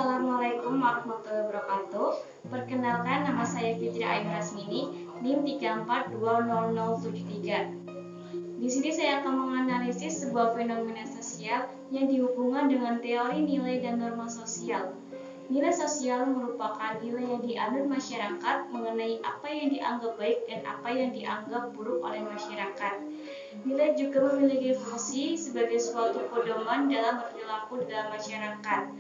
Assalamualaikum warahmatullahi wabarakatuh. Perkenalkan, nama saya Fitri Ayu Rasmini, NIM 34200073. Di sini saya akan menganalisis sebuah fenomena sosial yang dihubungkan dengan teori nilai dan norma sosial. Nilai sosial merupakan nilai yang dianut masyarakat mengenai apa yang dianggap baik dan apa yang dianggap buruk oleh masyarakat. Nilai juga memiliki fungsi sebagai suatu pedoman dalam berperilaku dalam masyarakat.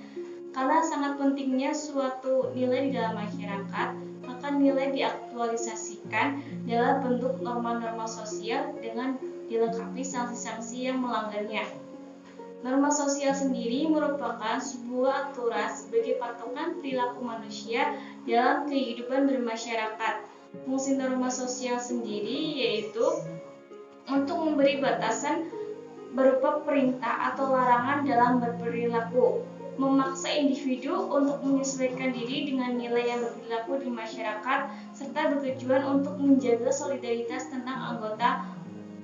Karena sangat pentingnya suatu nilai di dalam masyarakat, maka nilai diaktualisasikan dalam bentuk norma-norma sosial dengan dilengkapi sanksi-sanksi yang melanggarnya. Norma sosial sendiri merupakan sebuah aturan sebagai patokan perilaku manusia dalam kehidupan bermasyarakat. Fungsi norma sosial sendiri yaitu untuk memberi batasan berupa perintah atau larangan dalam berperilaku, memaksa individu untuk menyesuaikan diri dengan nilai yang berlaku di masyarakat, serta bertujuan untuk menjaga solidaritas tentang anggota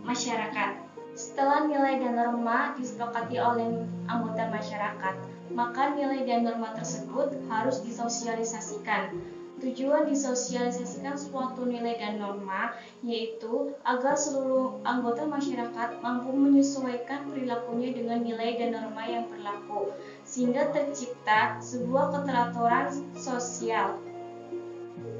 masyarakat. Setelah nilai dan norma disepakati oleh anggota masyarakat, maka nilai dan norma tersebut harus disosialisasikan. Tujuan disosialisasikan suatu nilai dan norma yaitu agar seluruh anggota masyarakat mampu menyesuaikan perilakunya dengan nilai dan norma yang berlaku, sehingga tercipta sebuah keteraturan sosial.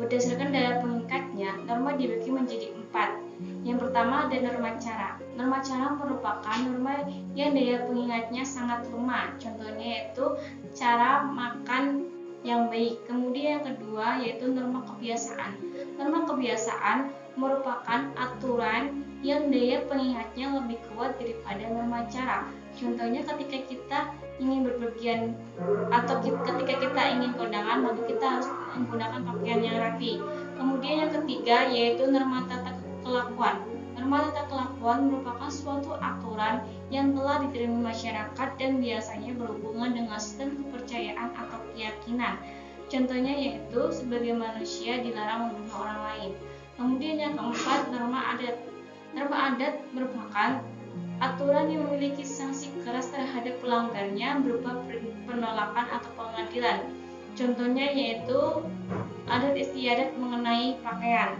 Berdasarkan daya pengikatnya, norma dibagi menjadi 4. Yang pertama ada norma cara. Norma cara merupakan norma yang daya pengingatnya sangat lemah. Contohnya yaitu cara makan yang baik. Kemudian yang kedua yaitu norma kebiasaan. Norma kebiasaan merupakan aturan yang daya pengingatnya lebih kuat daripada norma cara. Contohnya ketika kita ingin berpergian atau ketika kita ingin kondangan, maka kita harus menggunakan pakaian yang rapi. Kemudian yang ketiga yaitu norma tata kelakuan. Norma tata kelakuan merupakan suatu aturan yang telah diterima masyarakat dan biasanya berhubungan dengan sistem kepercayaan atau keyakinan. Contohnya yaitu sebagai manusia dilarang membunuh orang lain. Kemudian yang keempat, norma adat. Norma adat merupakan aturan yang memiliki sanksi keras terhadap pelanggarnya berupa penolakan atau pengadilan. Contohnya yaitu adat istiadat mengenai pakaian.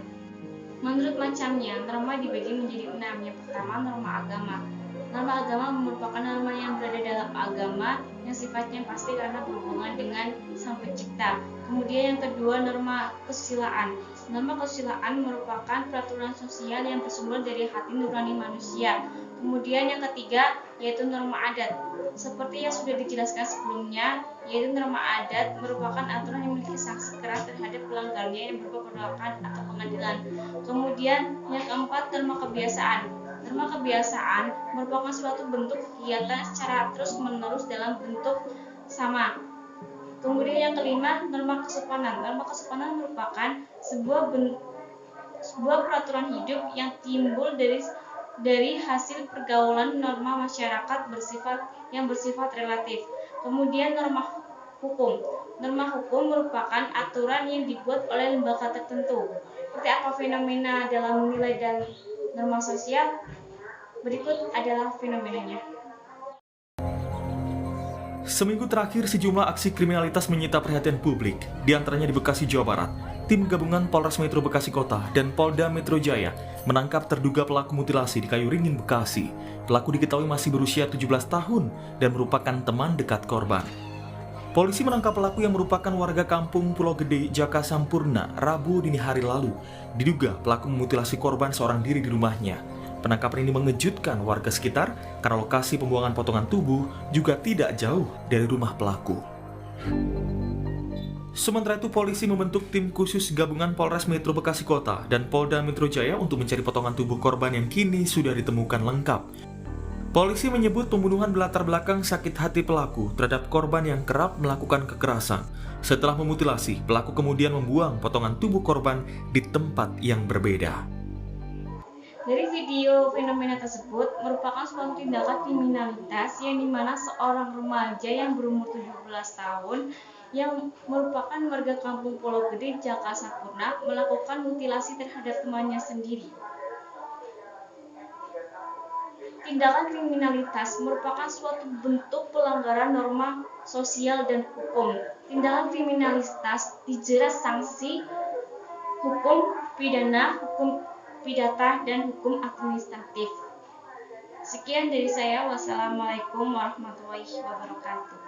Menurut macamnya, norma dibagi menjadi 6. Yang pertama, norma agama. Norma agama merupakan norma yang berada dalam agama yang sifatnya pasti karena berhubungan dengan Sang Pencipta. Kemudian yang kedua, norma kesusilaan. Norma kesusilaan merupakan peraturan sosial yang bersumber dari hati nurani manusia. Kemudian yang ketiga yaitu norma adat. Seperti yang sudah dijelaskan sebelumnya, yaitu norma adat merupakan aturan yang memiliki sanksi keras terhadap pelanggarnya yang berupa penolakan atau pengadilan. Kemudian yang keempat, norma kebiasaan. Norma kebiasaan merupakan suatu bentuk kegiatan secara terus-menerus dalam bentuk sama. Kemudian yang kelima, norma kesopanan. Norma kesopanan merupakan sebuah peraturan hidup yang timbul dari hasil pergaulan norma masyarakat yang bersifat relatif. Kemudian norma hukum. Norma hukum merupakan aturan yang dibuat oleh lembaga tertentu. Seperti apa fenomena dalam nilai dan norma sosial? Berikut adalah fenomenanya. Seminggu terakhir, sejumlah aksi kriminalitas menyita perhatian publik, di antaranya di Bekasi, Jawa Barat. Tim gabungan Polres Metro Bekasi Kota dan Polda Metro Jaya menangkap terduga pelaku mutilasi di Kayu Ringin, Bekasi. Pelaku diketahui masih berusia 17 tahun dan merupakan teman dekat korban. Polisi menangkap pelaku yang merupakan warga kampung Pulau Gede, Jaka Sampurna, Rabu dini hari lalu. Diduga pelaku memutilasi korban seorang diri di rumahnya. Penangkapan ini mengejutkan warga sekitar karena lokasi pembuangan potongan tubuh juga tidak jauh dari rumah pelaku. Sementara itu, polisi membentuk tim khusus gabungan Polres Metro Bekasi Kota dan Polda Metro Jaya untuk mencari potongan tubuh korban yang kini sudah ditemukan lengkap. Polisi menyebut pembunuhan berlatar belakang sakit hati pelaku terhadap korban yang kerap melakukan kekerasan. Setelah memutilasi, pelaku kemudian membuang potongan tubuh korban di tempat yang berbeda. Dari video fenomena tersebut merupakan suatu tindakan kriminalitas yang dimana seorang remaja yang berumur 17 tahun yang merupakan warga kampung Pulau Gede, Jaka Sampurna melakukan mutilasi terhadap temannya sendiri. tindakan kriminalitas merupakan suatu bentuk pelanggaran norma sosial dan hukum. Tindakan kriminalitas dijerat sanksi hukum pidana, hukum pidata, dan hukum administratif. Sekian dari saya. Wassalamualaikum warahmatullahi wabarakatuh.